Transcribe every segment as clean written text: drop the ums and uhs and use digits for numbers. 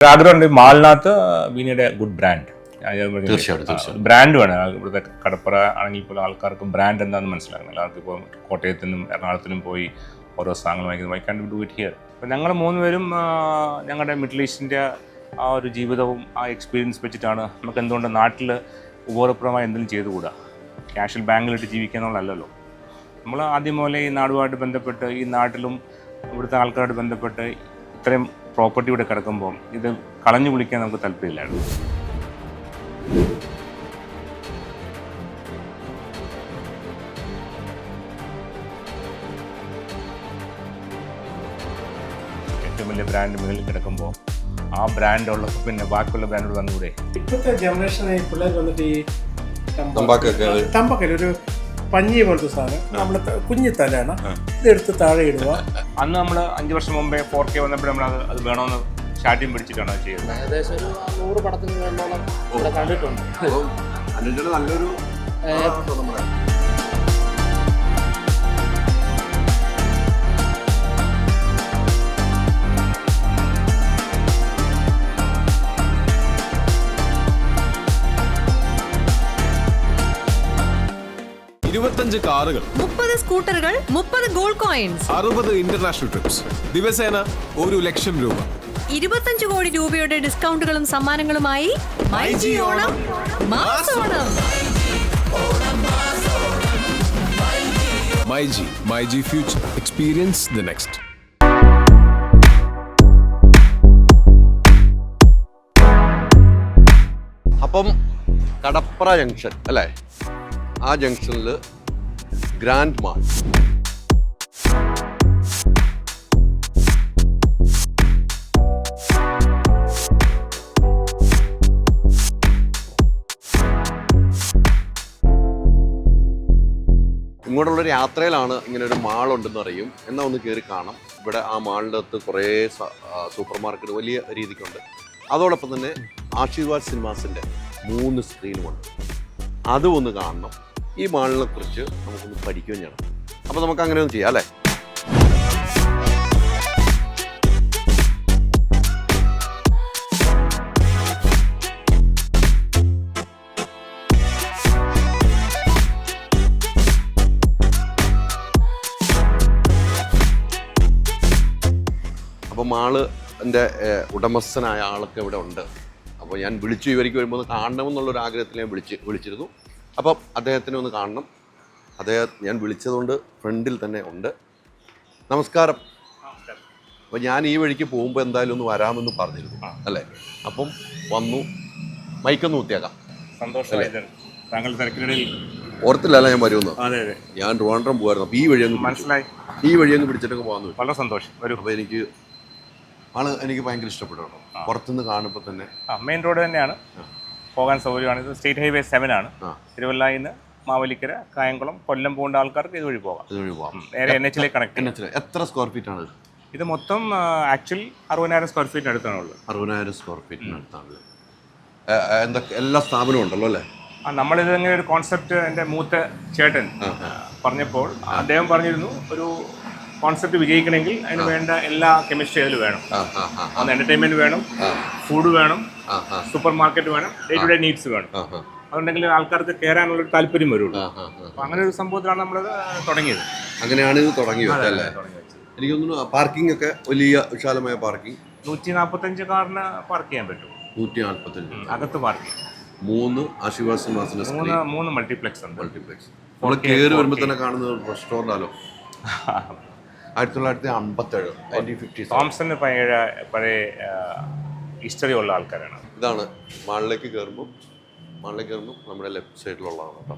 ആഗ്രഹമുണ്ട് മാളിനകത്ത് we need a good brand. തീർച്ചയായിട്ടും ബ്രാൻഡ് വേണം. ഇവിടുത്തെ കടപ്പുറ ആണെങ്കിൽ പോലും ആൾക്കാർക്ക് ബ്രാൻഡ് എന്താണെന്ന് മനസ്സിലാക്കണം. എല്ലാവർക്കും ഇപ്പോൾ കോട്ടയത്തിനും എറണാകുളത്തിനും പോയി ഓരോ സാധനങ്ങൾ വാങ്ങിക്കുന്നത് why can do it here. അപ്പോൾ ഞങ്ങൾ മൂന്നുപേരും ഞങ്ങളുടെ മിഡിൽ ഈസ്റ്റിൻ്റെ ആ ഒരു ജീവിതവും ആ എക്സ്പീരിയൻസ് വെച്ചിട്ടാണ് നമുക്ക് എന്തുകൊണ്ട് നാട്ടിൽ ഉപകാരപ്രദമായി എന്തെങ്കിലും ചെയ്തുകൂടാ. ക്യാഷിൽ ബാങ്കിലിട്ട് ജീവിക്കുക എന്നുള്ളതല്ലല്ലോ. നമ്മൾ ആദ്യം മുതലേ ഈ നാടുമായിട്ട് ബന്ധപ്പെട്ട് ഈ നാട്ടിലും ഇവിടുത്തെ ആൾക്കാരോട് ബന്ധപ്പെട്ട് ഇത്രയും പ്രോപ്പർട്ടി ഇവിടെ കിടക്കുമ്പോൾ ഇത് കളഞ്ഞു കുളിക്കാൻ നമുക്ക് താല്പര്യമില്ലായിരുന്നു. ഏറ്റവും വലിയ ബ്രാൻഡ് മുകളിൽ കിടക്കുമ്പോൾ ആ ബ്രാൻഡുള്ള പിന്നെ ബാക്കിയുള്ള ബ്രാൻഡുകൾ വന്നുകൂടെ? ഇപ്പോഴത്തെ ജനറേഷനെ പിള്ളേർ വന്നിട്ട് ഈ തമ്പക്കല്ല ഒരു പഞ്ഞി പോലത്തെ സാധനം നമ്മൾ കുഞ്ഞി തലയാണ് ഇതെടുത്ത് താഴെ ഇടുക. അന്ന് നമ്മൾ 5 വർഷം മുമ്പേ 4K വന്നപ്പോൾ നമ്മൾ അത് വേണമെന്ന് സ്റ്റാർട്ടിങ് പിടിച്ചിട്ടാണ് അത് ചെയ്യുന്നത്. ഏകദേശം ഒരു 100 പടത്തിന് വേണ്ടോളം ഇവിടെ കണ്ടിട്ടുണ്ട്. നല്ലൊരു 25 കാറുകൾ, 30 സ്കൂട്ടറുകൾ, 30 ഗോൾഡ് കോയിൻസ്, 60 ഇന്റർനാഷണൽ ട്രിപ്സ്, ദിവസേന 1 ലക്ഷം രൂപ, 25 കോടി രൂപയുടെ ഡിസ്കൗണ്ടുകളും സമ്മാനങ്ങളുമായി myG Onam mass Onam. MyG future, experience the next. അപ്പം കടപ്പുറ ജംഗ്ഷൻ അല്ലേ, ആ ജംഗ്ഷനിൽ ഗ്രാൻഡ് മാൾ. ഇങ്ങോട്ടുള്ളൊരു യാത്രയിലാണ് ഇങ്ങനെ ഒരു മാൾ ഉണ്ടെന്ന് അറിയും. എന്നാൽ ഒന്ന് കയറി കാണാം. ഇവിടെ ആ മാളിൻ്റെ അകത്ത് കുറേ സൂപ്പർ മാർക്കറ്റ് വലിയ രീതിക്കുണ്ട്. അതോടൊപ്പം തന്നെ ആശീർവാദ് സിനിമാസിൻ്റെ 3 സ്ക്രീനുമുണ്ട്. അതും ഒന്ന് കാണണം. ഈ മാളിനെ കുറിച്ച് നമുക്കൊന്ന് പഠിക്കുകയും ചെയ്യണം. അപ്പോൾ നമുക്ക് അങ്ങനെ ഒന്ന് ചെയ്യാം അല്ലേ? അപ്പോൾ മാള് എൻ്റെ ഉടമസ്ഥനായ ആളൊക്കെ ഇവിടെ ഉണ്ട്. അപ്പോൾ ഞാൻ വിളിച്ചു, ഇവർക്ക് വരുമ്പോൾ കാണണമെന്നുള്ളൊരു ആഗ്രഹത്തിൽ ഞാൻ വിളിച്ചിരുന്നു. അപ്പം അദ്ദേഹത്തിനെ ഒന്ന് കാണണം. ഞാൻ വിളിച്ചതുകൊണ്ട് ഫ്രണ്ടിൽ തന്നെ ഉണ്ട്. നമസ്കാരം. അപ്പോൾ ഞാൻ ഈ വഴിക്ക് പോകുമ്പോൾ എന്തായാലും ഒന്ന് വരാമെന്ന് പറഞ്ഞിരുന്നു അല്ലേ? അപ്പം വന്നു. മൈക്കൊന്ന് കുത്തിയേക്കാം. സന്തോഷം. താങ്കൾ തിരക്കിനിടയിൽ ഓർത്തില്ലല്ല ഞാൻ വരുമെന്ന്. അതെ, ഞാൻ ട്രിവാൻഡ്രം പോകുമായിരുന്നു. അപ്പോൾ ഈ വഴി അങ്ങ് മനസ്സിലായി. ഈ വഴി അങ്ങ് പിടിച്ചിട്ടൊക്കെ പോകാൻ വളരെ സന്തോഷം. അപ്പോൾ എനിക്ക് ഭയങ്കര ഇഷ്ടപ്പെട്ടു. പുറത്തുനിന്ന് കാണുമ്പോൾ തന്നെ മെയിൻ റോഡ് തന്നെയാണ്, പോകാൻ സൗകര്യമാണ്. ഇത് സ്റ്റേറ്റ് ഹൈവേ 7 ആണ്. തിരുവല്ലയിൽ നിന്ന് മാവേലിക്കര, കായംകുളം, കൊല്ലം പോകേണ്ട ആൾക്കാർക്ക് ഇതുവഴി പോകാം. നേരെ NH കണക്ട്. എത്ര സ്ക്വയർ ഫീറ്റ് ആണ് ഇത് മൊത്തം? ആക്ച്വലി 60,000 സ്ക്വയർ ഫീറ്റിന് അടുത്താണുള്ളത്. 60,000 സ്ക്വയർ ഫീറ്റിന് അടുത്താണല്ലോ. എന്തൊക്കെ എല്ലാ സ്ഥാപനവും ഉണ്ടല്ലോ അല്ലേ? നമ്മളിത് ഇങ്ങനെ ഒരു കോൺസെപ്റ്റ് എൻ്റെ മൂത്ത ചേട്ടൻ പറഞ്ഞപ്പോൾ അദ്ദേഹം പറഞ്ഞിരുന്നു, ഒരു കോൺസെപ്റ്റ് വിജയിക്കണമെങ്കിൽ അതിന് വേണ്ട എല്ലാ കെമിസ്ട്രി അതിൽ വേണം. ഒന്ന് എൻ്റർടൈൻമെൻറ്റ് വേണം, ഫുഡ് വേണം, സൂപ്പർ മാർക്കറ്റ് വേണം, ഡേ ടു ഡേ നീഡ്സ് വേണം. അതുണ്ടെങ്കിൽ ആൾക്കാർക്ക് കയറാനുള്ളൊരു താല്പര്യം വരുള്ളൂ. അപ്പോൾ അങ്ങനെ ഒരു സംഭവത്തിലാണ് നമ്മളത് തുടങ്ങിയത്. അങ്ങനെയാണ് ഇത് തുടങ്ങിയത് അല്ലേ? എനിക്ക് തോന്നുന്നു പാർക്കിംഗ് ഒക്കെ വലിയ വിശാലമായ പാർക്കിംഗ്. 145 കാറിന് പാർക്ക് ചെയ്യാൻ പറ്റും. 145 അകത്ത് പാർക്കിംഗ്. 3 ആശീർവാദ് സിനിമാസിന്റെ 3 മൾട്ടിപ്ലെക്സ് ഉണ്ട്. നമ്മൾ കയറി വരുമ്പോൾ തന്നെ കാണുന്ന റെസ്റ്റോറൻ്റാലോ. 1957 തോംസന് പഴയ ഹിസ്റ്ററി ഉള്ള ആൾക്കാരാണ്. ഇതാണ് മാളിലേക്ക് കയറുമ്പോൾ നമ്മുടെ ലെഫ്റ്റ് സൈഡിലുള്ളതാണ് കേട്ടോ.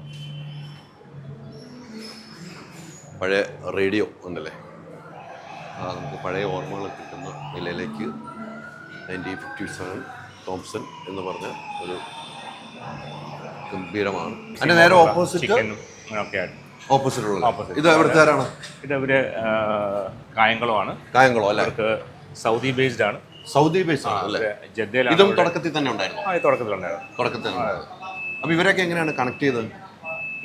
പഴയ റേഡിയോ ഉണ്ടല്ലേ, നമുക്ക് പഴയ ഓർമ്മകൾ കിട്ടുന്ന നിലയിലേക്ക് 1957 തോംസൺ എന്ന് പറഞ്ഞ ഒരു ഗംഭീരമാണ്. അതിൻ്റെ നേരെ ഓപ്പോസിറ്റുള്ള ഇത് എവിടുത്തുകാരാണ്? ഇത് ഇവര് കായംകുളമാണ്. കായംകുളം അല്ലേ? അവർക്ക് സൗദി ബേസ്ഡ് ആണ്. സൗദി ബേസ്ഡ് ആണ് അല്ലേ? ഇതും തുടക്കത്തിൽ തന്നെ ഉണ്ടായിരുന്നു. തുടക്കത്തിലുണ്ടായിരുന്നു. അപ്പോൾ ഇവരൊക്കെ എങ്ങനെയാണ് കണക്ട് ചെയ്തത്?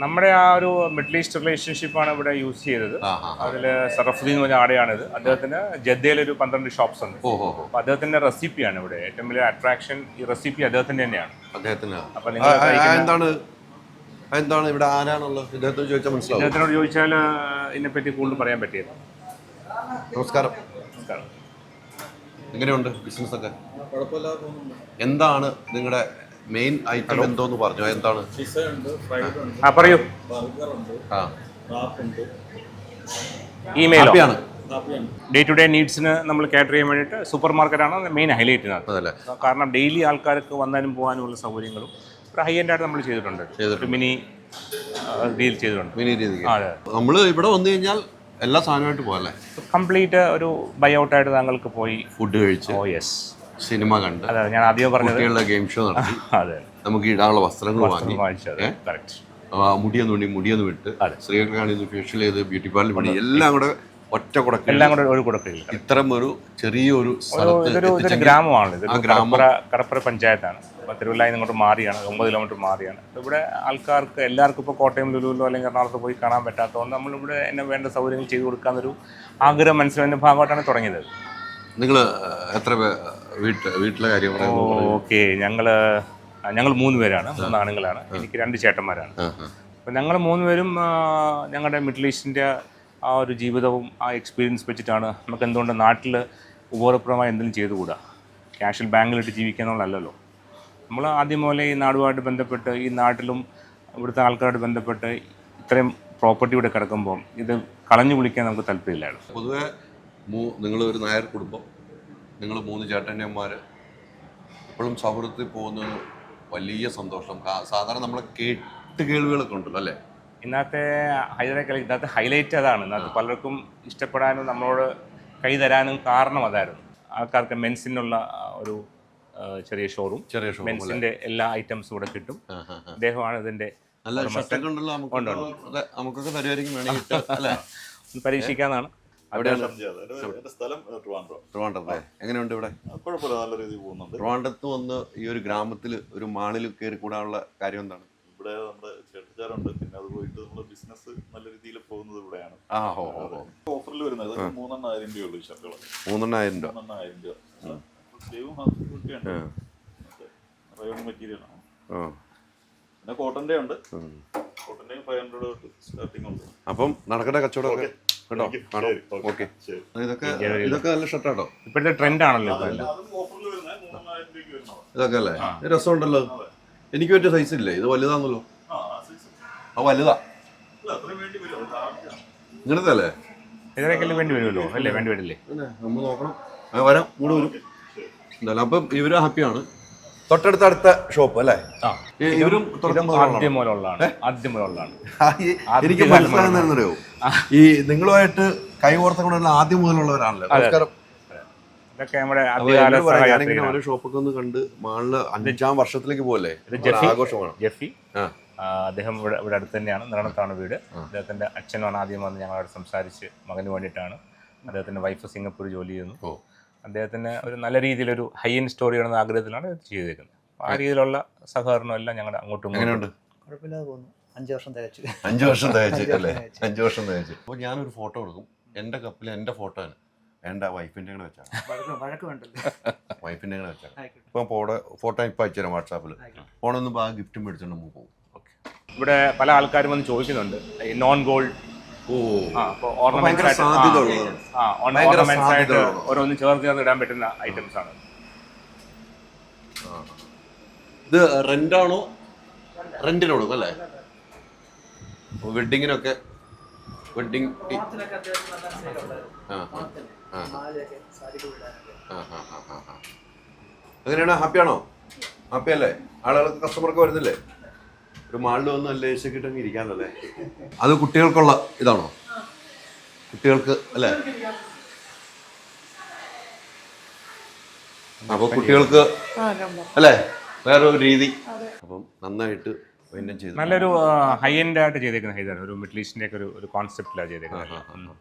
നമ്മുടെ ആ ഒരു മിഡിൽ ഈസ്റ്റ് റിലേഷൻഷിപ്പാണ് ഇവിടെ യൂസ് ചെയ്തത്. അതിൽ സറഫുദ്ദീൻ എന്ന് പറഞ്ഞ ആടെയാണിത്. അദ്ദേഹത്തിന് ജദ്ദയിലൊരു 12 ഷോപ്സ് ഉണ്ട്. അപ്പോൾ അദ്ദേഹത്തിന്റെ റെസിപ്പിയാണ് ഇവിടെ ഏറ്റവും വലിയ അട്രാക്ഷൻ. ഈ റെസിപ്പി അദ്ദേഹത്തിന്റെ തന്നെയാണ്. അപ്പോൾ നിങ്ങൾ എന്താണ് ഇവിടെ ആരാണുള്ളത് ഇദ്ദേഹത്തോട് ചോദിച്ചാൽ മനസ്സിലാവും. അദ്ദേഹത്തിനോട് ചോദിച്ചാൽ ഇതിനെപ്പറ്റി കൂടുതൽ പറയാൻ പറ്റിയത്. നമസ്കാരം. എങ്ങനെയുണ്ട് ബിസിനസ് ഒക്കെ? എന്താണ് നിങ്ങളുടെ മെയിൻ ഐറ്റം എന്തോന്ന് പറഞ്ഞു? എന്താണ്? പറയൂ. ഇമെയിലോ? ഡേ ടു ഡേ നീഡ്സിന് നമ്മൾ കാറ്റർ ചെയ്യാൻ വേണ്ടിയിട്ട് സൂപ്പർ മാർക്കറ്റാണ് മെയിൻ ഹൈലൈറ്റ്. അതല്ലേ, കാരണം ഡെയിലി ആൾക്കാർക്ക് വന്നാലും പോകാനുമുള്ള സൗകര്യങ്ങളും ഒരു ഹൈ എൻഡ് ആയിട്ട് നമ്മൾ ചെയ്തിട്ടുണ്ട്. ഒരു മിനി ഡീൽ ചെയ്തിട്ടുണ്ട്. മിനി രീതി നമ്മൾ ഇവിടെ വന്നു കഴിഞ്ഞാൽ എല്ലാ സാധനമായിട്ട് പോകല്ലേ? കംപ്ലീറ്റ് ഒരു ബൈ ഔട്ടായിട്ട് താങ്കൾക്ക് പോയി ഫുഡ് കഴിച്ച്, സിനിമ കണ്ട്, അതെ ഞാൻ ആദ്യം പറഞ്ഞത് ഗെയിം ഷോ നടത്തി, അതെ നമുക്ക് ഇടാനുള്ള വസ്ത്രങ്ങൾ വാങ്ങി, കറക്റ്റ്, മുടിയൊന്ന് വിട്ട്, സ്ത്രീകൾക്കാണെങ്കിൽ ഫേഷ്യൽ ചെയ്ത്, ബ്യൂട്ടി പാർലർ പണി, എല്ലാം കൂടെ ഒറ്റ കുടക്ക്, എല്ലാം കൂടെ ഒരു കുടക്കീഴിൽ. ഇത്തരം ഒരു ചെറിയൊരു ഇതൊരു ഗ്രാമമാണ്. ഇത് കടപ്പുറ പഞ്ചായത്താണ്. തിരുവല്ലായിൽ ഇങ്ങോട്ട് മാറിയാണ്, 9 കിലോമീറ്റർ മാറിയാണ്. ഇവിടെ ആൾക്കാർക്ക് എല്ലാവർക്കും ഇപ്പോൾ കോട്ടയം ലുലുവിലോ അല്ലെങ്കിൽ എറണാകുളത്ത് പോയി കാണാൻ പറ്റാത്തതുകൊണ്ട് നമ്മളിവിടെ എന്നെ വേണ്ട സൗകര്യങ്ങൾ ചെയ്തു കൊടുക്കാമെന്നൊരു ആഗ്രഹം മനസ്സിലതിൻ്റെ ഭാഗമായിട്ടാണ് തുടങ്ങിയത്. നിങ്ങൾ എത്ര വീട്ടിലെ കാര്യം? ഓക്കെ, ഞങ്ങൾ 3 പേരാണ്, 3 ആണുങ്ങളാണ്. എനിക്ക് 2 ചേട്ടന്മാരാണ്. അപ്പോൾ ഞങ്ങൾ 3 പേരും ഞങ്ങളുടെ മിഡിൽ ഈസ്റ്റിൻ്റെ ആ ഒരു ജീവിതവും ആ എക്സ്പീരിയൻസ് വെച്ചിട്ടാണ് നമുക്ക് എന്തുകൊണ്ട് നാട്ടിൽ ഉപകാരപ്രദമായി എന്തെങ്കിലും ചെയ്തുകൂടാ. ക്യാഷിൽ ബാങ്കിലിട്ട് ജീവിക്കുക എന്നുള്ളതല്ലല്ലോ. നമ്മൾ ആദ്യം പോലെ ഈ നാടുമായിട്ട് ബന്ധപ്പെട്ട്, ഈ നാട്ടിലും ഇവിടുത്തെ ആൾക്കാരോട് ബന്ധപ്പെട്ട് ഇത്രയും പ്രോപ്പർട്ടി ഇവിടെ കിടക്കുമ്പോൾ ഇത് കളഞ്ഞു കുളിക്കാൻ നമുക്ക് താല്പര്യമില്ലായിരുന്നു. പൊതുവെ നിങ്ങളൊരു നായർ കുടുംബം, നിങ്ങൾ 3 ചേട്ടന്മാർ എപ്പോഴും സൗഹൃദത്തിൽ പോകുന്നത് വലിയ സന്തോഷം. സാധാരണ നമ്മളെ കേൾവികളൊക്കെ ഉണ്ടല്ലോ അല്ലേ? ഇന്നത്തെ ഇന്നത്തെ ഹൈലൈറ്റ് അതാണ്. ഇന്നത്തെ പലർക്കും ഇഷ്ടപ്പെടാനും നമ്മളോട് കൈ തരാനും കാരണം അതായിരുന്നു. ആൾക്കാർക്ക് മെൻസിനുള്ള ഒരു ചെറിയ ഷോറൂം, മെൻസിന്റെ എല്ലാ ഐറ്റംസും ഇവിടെ കിട്ടും. അദ്ദേഹമാണ് ഇതിന്റെ പരീക്ഷിക്കാന്നാണ്. എങ്ങനെയുണ്ട് ഇവിടെ? ട്രിവാൻഡ്രത്ത് വന്ന് ഈ ഒരു ഗ്രാമത്തിൽ ഒരു മാളിൽ കയറി കൂടാനുള്ള കാര്യം എന്താണ്? ഇവിടെ നമ്മുടെ ചേട്ടച്ചാറുണ്ട്, പിന്നെ അത് പോയിട്ട് നമ്മള് ബിസിനസ് നല്ല രീതിയിൽ പോകുന്നത് ഇവിടെയാണ്. ഓഫറിൽ വരുന്നത് 3,000 രൂപയുള്ളൂ ഷർട്ടുകൾ. 3,000 രൂപ. 3,000 രൂപ. സ്ലീവും ഹാഫ് കുട്ടിയുണ്ട്, റയോൺ മെറ്റീരിയലാണ്. പിന്നെ കോട്ടന്റെ ഉണ്ട്, കോട്ടന്റെയും 500 സ്റ്റാർട്ടിംഗ് ഉണ്ട്. അപ്പം നടക്കട്ടെ കച്ചവടം കേട്ടോ. ഓക്കെ, ഇതൊക്കെ നല്ല ഷർട്ടാട്ടോ, ഇപ്പോഴത്തെ ട്രെൻഡ് ആണല്ലോ ഇതൊക്കെ അല്ലേ? രസമുണ്ടല്ലോ. എനിക്ക് പറ്റിയ സൈസ് ഇല്ലേ? ഇത് വലുതാണല്ലോ. വലുതാ ഇങ്ങനത്തെ അല്ലേ? ഇതിനൊക്കെ വേണ്ടി വരുമല്ലോ അല്ലേ? വേണ്ടി വരില്ലേ? നമ്മൾ നോക്കണം. വരാം, കൂടെ വരും എന്തായാലും. അപ്പം ഇവര് ഹാപ്പിയാണ്. തൊട്ടടുത്ത ഷോപ്പ് അല്ലേ? ഇവരും ആദ്യം മുതലുള്ളതാണ്. എനിക്ക് മനസ്സിലാകുന്നറിയോ, ഈ നിങ്ങളുമായിട്ട് കൈകോർത്ത കൂടെ ആദ്യം മുതലുള്ളവരാണല്ലോ. നമസ്കാരം. ഞാനിങ്ങനെ ഓരോ ഷോപ്പൊക്കെ ഒന്ന് കണ്ട് മാളില് 5ാം വർഷത്തിലേക്ക് പോകല്ലേ, ആഘോഷമാണ്. ജെഫി, അദ്ദേഹം ഇവിടെ അടുത്ത് തന്നെയാണ്, നിറണത്താണ് വീട്. അദ്ദേഹത്തിന്റെ അച്ഛനാണ് ആദ്യം വന്ന് ഞങ്ങളോട് സംസാരിച്ച് മകന് വേണ്ടിയിട്ടാണ്. അദ്ദേഹത്തിന്റെ വൈഫ് സിംഗപ്പൂർ ജോലി ചെയ്യുന്നു. അദ്ദേഹത്തിന് ഒരു നല്ല രീതിയിലൊരു ഹൈ എൻഡ് സ്റ്റോറി ആണെന്ന ആഗ്രഹത്തിലാണ് ഇത് ചെയ്തേക്കുന്നത്. ആ രീതിയിലുള്ള സഹകരണം എല്ലാം ഞങ്ങളുടെ അങ്ങോട്ടും ഇങ്ങോട്ടും. കുഴപ്പമില്ലാതെ പോകുന്നു. 5 വർഷം തികച്ചു. 5 വർഷം തികച്ചു അല്ലേ? 5 വർഷം തികച്ചു. അപ്പോൾ ഞാനൊരു ഫോട്ടോ കൊടുക്കും, എൻ്റെ കപ്പിൽ എൻ്റെ ഫോട്ടോ ആണ്. എൻ്റെ വൈഫിൻ്റെ കൂടെ വെച്ചാൽ വൈഫിൻ്റെ കൂടെ വെച്ചാൽ ഇപ്പം ഫോട്ടോ ഇപ്പം അയച്ചു തരാം വാട്സാപ്പിൽ. ഫോണൊന്നും ആ ഗിഫ്റ്റും മേടിച്ചോണ്ട് നമുക്ക് പോകും. ഇവിടെ പല ആൾക്കാരും വന്ന് ചോദിക്കുന്നുണ്ട് ഈ നോൺ ഗോൾഡ് ഓരോന്ന് ചേർന്ന് ഇടാൻ പറ്റുന്ന ഐറ്റംസ് ആണ്. ഇത് റെന്റാണോ? റെന്റിന് കൊടുക്കും അല്ലേ? വെഡിങ്ങിനൊക്കെ വെഡിങ് അങ്ങനെയാണോ? ഹാപ്പിയാണോ? ഹാപ്പി അല്ലേ? ആളുകൾക്ക് കസ്റ്റമർക്ക് വരുന്നില്ലേ? ഒരു മാളിൽ വന്ന് നല്ല ഏശൊക്കെ ഇട്ടങ്ങ് ഇരിക്കാനല്ലേ? അത് കുട്ടികൾക്കുള്ള ഇതാണോ? കുട്ടികൾക്ക് അല്ലേ? അപ്പൊ കുട്ടികൾക്ക് അല്ലേ വേറൊരു രീതി. അപ്പം നന്നായിട്ട് നല്ലൊരു ഹൈ എൻഡ് ആയിട്ട് ചെയ്തേക്കുന്ന ഹൈദാണ്. ഒരു മിഡിൽ ഈസ്റ്റിന്റെ ഒക്കെ ഒരു കോൺസെപ്റ്റിലാണ് ചെയ്തേക്കുന്നത്.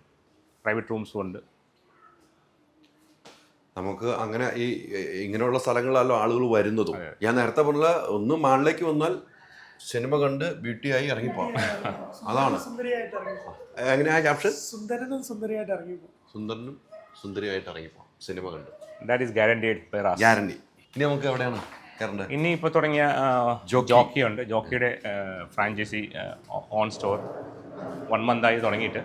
പ്രൈവറ്റ് റൂംസും ഉണ്ട്. നമുക്ക് അങ്ങനെ ഇങ്ങനെയുള്ള സ്ഥലങ്ങളിലല്ലോ ആളുകൾ വരുന്നതും. ഞാൻ നേരത്തെ പറഞ്ഞ ഒന്ന് മാളിലേക്ക് വന്നാൽ സിനിമ കണ്ട് ബ്യൂട്ടിയായി ഇറങ്ങിപ്പോവാം. അതാണ് സുന്ദരിയായിട്ട് ഇറങ്ങിപ്പോ. എങ്ങനെയാ ക്യാപ്ഷൻ? സുന്ദരനും സുന്ദരിയായിട്ട് ഇറങ്ങിപ്പോ. സുന്ദരനും സുന്ദരിയായിട്ട് ഇറങ്ങിപ്പോവാം സിനിമ കണ്ട്. ദാറ്റ് ഈസ് ഗ്യാരണ്ടീഡ് ബൈ റാസ്. ഗ്യാരണ്ടി. ഇനി നമുക്ക് എവിടെയാണ് കയറേണ്ടത്? ഇനി ഇപ്പോൾ തുടങ്ങിയ ജോക്കി ഉണ്ട്. ജോക്കിയുടെ ഫ്രാഞ്ചൈസി ഓൺ സ്റ്റോർ 1 മന്തായി തുടങ്ങിയിട്ട്.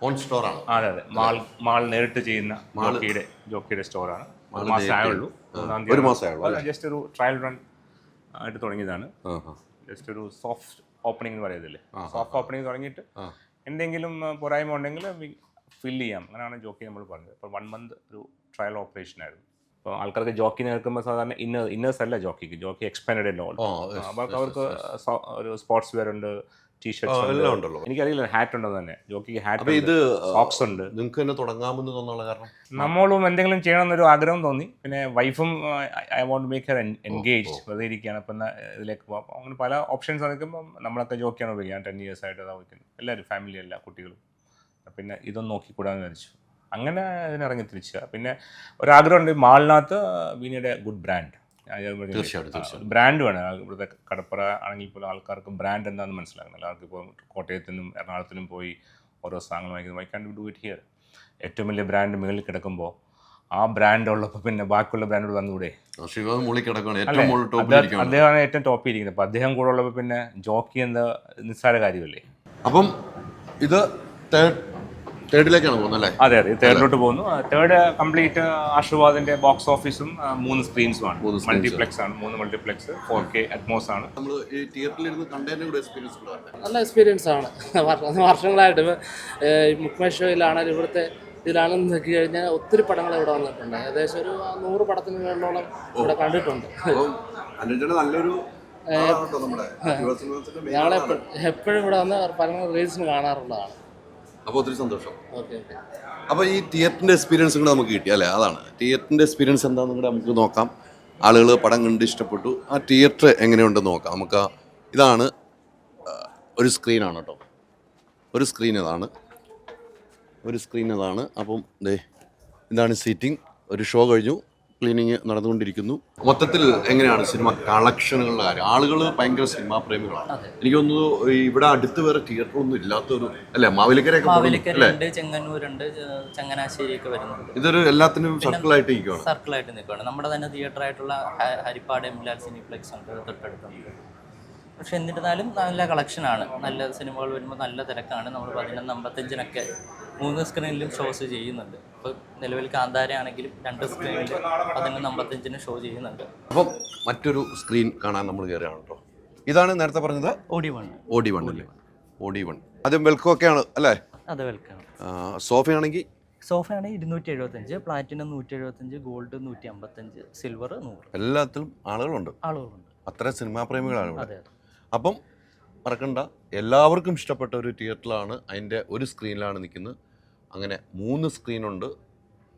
ഓൺ സ്റ്റോറാണ്. അതെ അതെ, മാൾ നേരിട്ട് ചെയ്യുന്ന ജോക്കിയുടെ സ്റ്റോറാണ്. ഒരു മാസമായുള്ളൂ. ഒരു മാസമായുള്ളൂ. ജസ്റ്റ് ഒരു ട്രയൽ റൺ ആയിട്ട് തുടങ്ങിയതാണ്. ജസ്റ്റ് ഒരു സോഫ്റ്റ് ഓപ്പണിംഗ് എന്ന് പറയുന്നില്ലേ, സോഫ്റ്റ് ഓപ്പണിംഗ് തുടങ്ങിയിട്ട് എന്തെങ്കിലും പോരായ്മ ഉണ്ടെങ്കിൽ ഫില്ല് ചെയ്യാം. അങ്ങനെയാണ് ജോക്കി നമ്മൾ പറഞ്ഞത്. ഇപ്പോൾ 1 മന്ത് ഒരു ട്രയൽ ഓപ്പറേഷൻ ആയിരുന്നു. അപ്പോൾ ആൾക്കാർക്ക് ജോക്കി നിൽക്കുമ്പോൾ സാധാരണ ഇന്നേഴ്സ് അല്ല ജോക്കി എക്സ്പാൻഡ് അല്ലോ. അപ്പോൾ അവർക്ക് ഒരു സ്പോർട്സ് വെയർ ഉണ്ട്, ടീഷർട്ട്സ് ഉണ്ടല്ലോ. എനിക്കറിയില്ല ഹാറ്റ് ഉണ്ടോ തന്നെ. ജോക്കിക്ക് ഹാറ്റ്, ഇത് സോക്സ് ഉണ്ട്. നിങ്ങൾക്ക് തന്നെ തുടങ്ങാമെന്ന് തോന്നാനുള്ള കാരണം? നമ്മളും എന്തെങ്കിലും ചെയ്യണമെന്നൊരു ആഗ്രഹം തോന്നി. പിന്നെ വൈഫും I want to make her engaged. വെറുതെ ഇരിക്കുകയാണ്. അപ്പം ഇതിലേക്ക് പോകാം. അങ്ങനെ പല ഓപ്ഷൻസ് നിൽക്കുമ്പോൾ നമ്മളൊക്കെ ജോക്കിയാണ് ഉപയോഗിക്കുക. 10 years ആയിട്ട് അതാ വയ്ക്കുന്നത്. എല്ലാവരും ഫാമിലി എല്ലാ കുട്ടികളും. പിന്നെ ഇതൊന്നും നോക്കിക്കൂടാന്ന് വിചാരിച്ചു. അങ്ങനെ ഇതിനിറങ്ങി തിരിച്ചുക. പിന്നെ ഒരാഗ്രഹമുണ്ട്, മാളിനകത്ത് വീനയുടെ ഗുഡ് ബ്രാൻഡ്. തീർച്ചയായിട്ടും ബ്രാൻഡ് വേണം. ഇവിടുത്തെ കടപ്പുറ ആണെങ്കിൽ പോലും ആൾക്കാർക്ക് ബ്രാൻഡ് എന്താണെന്ന് മനസ്സിലാക്കണം. എല്ലാവർക്കും ഇപ്പോൾ കോട്ടയത്തിനും എറണാകുളത്തിനും പോയി ഓരോ സാധനങ്ങൾ വാങ്ങിക്കുന്നത്. Why can do it here? ഏറ്റവും വലിയ ബ്രാൻഡ് മുകളിൽ കിടക്കുമ്പോൾ ആ ബ്രാൻഡ് ഉള്ളപ്പോൾ പിന്നെ ബാക്കിയുള്ള ബ്രാൻഡോട് വന്നുകൂടെ? അദ്ദേഹമാണ് ഏറ്റവും ടോപ്പിൽ ഇരിക്കുന്നത്. അപ്പോൾ അദ്ദേഹം കൂടെ ഉള്ളപ്പോൾ പിന്നെ ജോക്കി എന്താ നിസ്സാര കാര്യമല്ലേ? അപ്പം ഇത് തേർഡിലേക്കാണ് പോകുന്നത് അല്ലേ? അതെ അതെ, തേർഡിലോട്ട് പോകുന്നു. തേർഡ് കംപ്ലീറ്റ് ആശീർവാദിന്റെ ബോക്സ് ഓഫീസും 3 സ്ക്രീൻസുമാണ്. മൾട്ടിപ്ലെക്സ് ആണ്. 3 മൾട്ടിപ്ലെക്സ്, 4K അറ്റ്മോസ് ആണ്. നമ്മൾ ഈ തിയേറ്ററിലിരുന്ന് കണ്ടതിന്റെ കൂടെ എക്സ്പീരിയൻസ് നല്ല എക്സ്പീരിയൻസ് ആണ്. വർഷങ്ങളായിട്ട് മുക്മേഷ് ഷോയിലാണെങ്കിലും ഇവിടുത്തെ ഇതിലാണെന്ന് നോക്കി കഴിഞ്ഞാൽ ഒത്തിരി പടങ്ങൾ ഇവിടെ വന്നിട്ടുണ്ട്. ഏകദേശം ഒരു 100 പടത്തിന് മേളിലോളം ഇവിടെ കണ്ടിട്ടുണ്ട്. നല്ലൊരു എപ്പോഴും ഇവിടെ വന്ന് പല റീൽസിന് കാണാറുള്ളതാണ്. അപ്പോൾ ഒത്തിരി സന്തോഷം. ഓക്കെ. അപ്പോൾ ഈ തിയേറ്ററിൻ്റെ എക്സ്പീരിയൻസ് കൂടെ നമുക്ക് കിട്ടി അല്ലേ? അതാണ് തിയേറ്ററിൻ്റെ എക്സ്പീരിയൻസ് എന്താണെന്ന് കൂടെ നമുക്ക് നോക്കാം. ആളുകൾ പടം കണ്ട് ഇഷ്ടപ്പെട്ടു, ആ തിയേറ്റർ എങ്ങനെയുണ്ടെന്ന് നോക്കാം നമുക്ക്. ഇതാണ് ഒരു സ്ക്രീനാണ് കേട്ടോ. ഒരു സ്ക്രീൻ ഇതാണ്. അപ്പം ഇതാണ് സീറ്റിംഗ്. ഒരു ഷോ കഴിഞ്ഞു, ക്ലീനിങ് നടന്നുകൊണ്ടിരിക്കുന്നു. മൊത്തത്തിൽ എങ്ങനെയാണ് സിനിമ കളക്ഷനുകളുടെ കാര്യം? ആളുകൾ ഭയങ്കര സിനിമാ പ്രേമികളാണ്. എനിക്ക് തോന്നുന്നു ഇവിടെ അടുത്ത് വേറെ തിയേറ്ററൊന്നും ഇല്ലാത്തൊരു അല്ലേ? മാവേലിക്കരയുണ്ട്, ചെങ്ങന്നൂരുണ്ട്, ചങ്ങനാശ്ശേരിയൊക്കെ വരുന്നുണ്ട്. ഇതൊരു എല്ലാത്തിനും സർക്കിളായിട്ട് നിൽക്കുകയാണ്. നമ്മുടെ തന്നെ തിയേറ്റർ ആയിട്ടുള്ള ഹരിപ്പാട് എംലാൽ സിനിപ്ലെക്സ് ഉണ്ട് തൊട്ടടുത്തുണ്ട്. പക്ഷെ എന്നിരുന്നാലും നല്ല കളക്ഷനാണ്. നല്ല സിനിമകൾ വരുമ്പോൾ നല്ല തിരക്കാണ്. നമ്മൾ 11:55 3 സ്ക്രീനിലും ഷോസ് ചെയ്യുന്നുണ്ട്. ഇപ്പോൾ നിലവിൽ കാന്താര ആണെങ്കിലും 2 സ്ക്രീനിൽ 11:55 ഷോ ചെയ്യുന്നുണ്ട്. അപ്പം മറ്റൊരു സ്ക്രീൻ കാണാൻ നമ്മൾ കയറുകയാണ് കേട്ടോ. ഇതാണ് നേരത്തെ പറഞ്ഞത് OD1 അല്ലേ? OD1 അത് വെൽക്കം ഒക്കെയാണ് അല്ലേ? അതെ, വെൽക്കം. സോഫയാണെങ്കിൽ 275, platinum 175, gold 155, silver 100. എല്ലാത്തിലും ആളുകളുണ്ട്. അത്ര സിനിമാ പ്രേമികളാണ് ഇവിടെ. അപ്പം മറക്കണ്ട, എല്ലാവർക്കും ഇഷ്ടപ്പെട്ട ഒരു തിയേറ്ററിലാണ്. അതിൻ്റെ ഒരു സ്ക്രീനിലാണ് നിൽക്കുന്നത്. അങ്ങനെ 3 സ്ക്രീനുണ്ട്.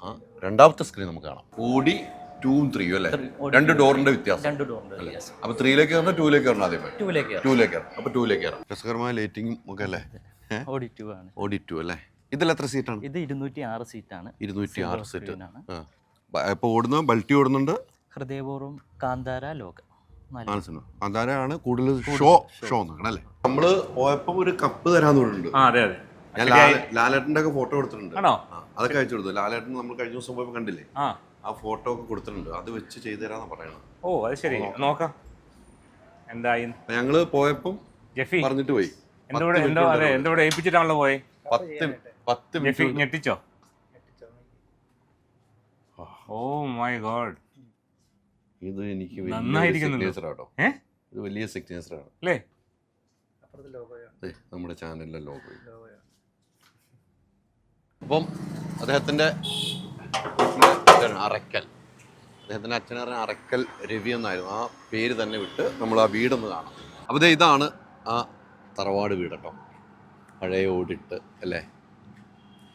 ആ രണ്ടാമത്തെ സ്ക്രീൻ നമുക്ക് കാണാം. OD 2ഉം 3ഉം അല്ലേ? 2 ഡോറിൻ്റെ വ്യത്യാസം. 2 ഡോറുണ്ട്. അപ്പോൾ 3ലേക്ക് കയറണം, 2ലേക്ക് കയറണം? ആദ്യമായി 2ലേക്ക് കയറണം. അപ്പോൾ 2ലേക്ക് കയറാം. രസകരമായ ലൈറ്റിങ്ങും ഒക്കെ അല്ലേ? OD2 ആണ്. OD2 അല്ലേ? ഇതിൽ എത്ര സീറ്റാണ്? ഇത് 206 സീറ്റാണ്. 206 സീറ്റ്. ഇപ്പോൾ ഓടുന്ന ബൾട്ടി ഓടുന്നുണ്ട്. ഹൃദയപൂർവ്വം, കാന്താര, ലോക. അതാണ് കൂടുതൽ ഷോ നോക്കണം അല്ലേ? നമ്മള് പോയപ്പോ ഒരു കപ്പ് തരാന്ന് പറഞ്ഞിട്ടുണ്ട്. ഞാൻ ലാലേട്ടന്റെ ഒക്കെ ഫോട്ടോ കൊടുത്തിട്ടുണ്ട്. അതൊക്കെ അയച്ചു കൊടുത്തു. ലാലേട്ടൻ നമ്മൾ കഴിഞ്ഞ ദിവസം പോയപ്പോ കണ്ടില്ലേ, ആ ഫോട്ടോ ഒക്കെ കൊടുത്തിട്ടുണ്ട്. അത് വെച്ച് ചെയ്തു തരാന്നാ പറയണത്. ഓ അത് ശരി, നോക്കാം എന്തായി. ഞങ്ങള് പോയപ്പം പറഞ്ഞിട്ട് പോയി. എന്തോടെ ഏൽപ്പിച്ചിട്ടാണല്ലോ പോയി. 10 മിനിറ്റ് ഞെട്ടിച്ചോ? ഓ മൈ ഗോഡ്, ഇത് എനിക്ക് നന്നായിരിക്കുന്നുണ്ടോ? ഇത് വലിയ സിഗ്നേച്ചറാണ് അല്ലേ? നമ്മുടെ ചാനലിലെ ലോഗോ. അപ്പം അദ്ദേഹത്തിൻ്റെ അറക്കൽ, അദ്ദേഹത്തിൻ്റെ അച്ഛനെ പറഞ്ഞ അറക്കൽ രവി എന്നായിരുന്നു. ആ പേര് തന്നെ വിട്ട് നമ്മൾ ആ വീടൊന്ന് കാണാം. അപ്പോൾ ഇതാണ് ആ തറവാട് വീട് കേട്ടോ. പഴയ ഓടിട്ട് അല്ലേ?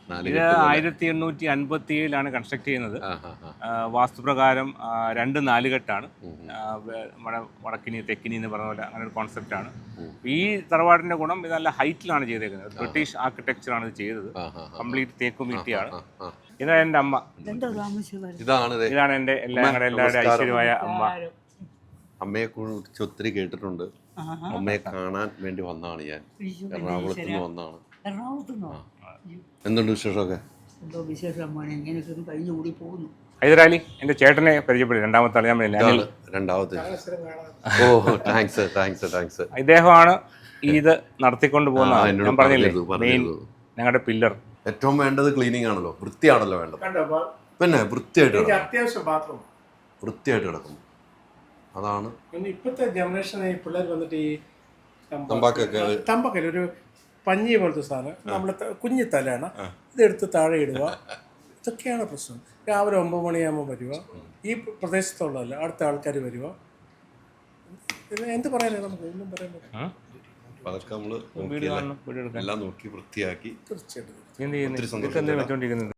1857 കൺസ്ട്രക്ട് ചെയ്യുന്നത്. വാസ്തുപ്രകാരം 2 നാലുകെട്ടാണ്. വടക്കിനി തെക്കിനി എന്ന് പറഞ്ഞ പോലെ അങ്ങനെ ഒരു കോൺസെപ്റ്റാണ്. ഈ തറവാടിന്റെ ഗുണം ഇത് നല്ല ഹൈറ്റിലാണ് ചെയ്തേക്കുന്നത്. ബ്രിട്ടീഷ് ആർക്കിടെക്ചറാണ് ഇത് ചെയ്തത്. കംപ്ലീറ്റ് തേക്കും വീട്ടിയാണ്. ഇതാണ് എൻ്റെ അമ്മ. ഇതാണ് എൻ്റെ എല്ലാവരുടെ ഐശ്വര്യമായ അമ്മ. അമ്മയെ കുറിച്ച് ഒത്തിരി കേട്ടിട്ടുണ്ട്. അമ്മയെ കാണാൻ വേണ്ടി വന്നതാണ് ഞാൻ. എറണാകുളത്ത് നിന്ന് വന്നതാണ്. എന്തുണ്ട് വിശേഷമൊക്കെ? എന്തോ വിശേഷം മോനെ, ഇങ്ങനെയൊക്കെ കഴിഞ്ഞു കൂടി പോകുന്നു. ഹൈദരാലി എൻ്റെ ചേട്ടനെ പരിചയപ്പെടും. രണ്ടാമത്തെ ആൾ ഞാൻ പറഞ്ഞില്ലേ, അനിൽ. രണ്ടാമത്തെ. ഓ താങ്ക്സ്. ഇദ്ദേഹമാണ് ഇത് നടത്തിക്കൊണ്ട് പോകുന്ന ആൾ. എന്നോട് ഞാൻ പറഞ്ഞില്ലേ, മെയിൻ പറഞ്ഞിരുന്നു. ഞങ്ങളുടെ പില്ലർ. ഏറ്റവും വേണ്ടത് ക്ലീനിങ് ആണല്ലോ, വൃത്തിയാണല്ലോ വേണ്ടത്. കണ്ടോ പിന്നെ വൃത്തിയായിട്ട് എനിക്ക് കിടക്കണം. അത്യാവശ്യം ബാത്റൂം. വൃത്തിയായിട്ട് കിടക്കണം, അതാണ്. പിന്നെ ഇപ്പോഴത്തെ ജനറേഷന് ഈ പിള്ളേർ വന്നിട്ട് ഈ തമ്പാക്കൊക്കെ ഒരു പഞ്ഞി പോലത്തെ സാധനം നമ്മൾ കുഞ്ഞി തലയാണ്, ഇതെടുത്ത് താഴെ ഇടുക. ഇതൊക്കെയാണ് പ്രശ്നം. രാവിലെ 9 മണിയാകുമ്പോൾ വരിക, ഈ പ്രദേശത്തുള്ളതല്ല, അടുത്ത ആൾക്കാർ വരിക. പിന്നെ എന്ത് പറയാനാണ്, നമുക്ക് ഒന്നും പറയാൻ പറ്റില്ല. അതൊക്കെ നമ്മൾ വീഡിയോ കാണണം, വീഡിയോ എടുക്കാൻ. എല്ലാം നോക്കി വൃത്തിയാക്കി തീർച്ചയായിട്ടും എന്ത് ചെയ്യുന്നു? ഇതൊക്കെ എന്തിനാ വെച്ചോണ്ടിരിക്കുന്നത്?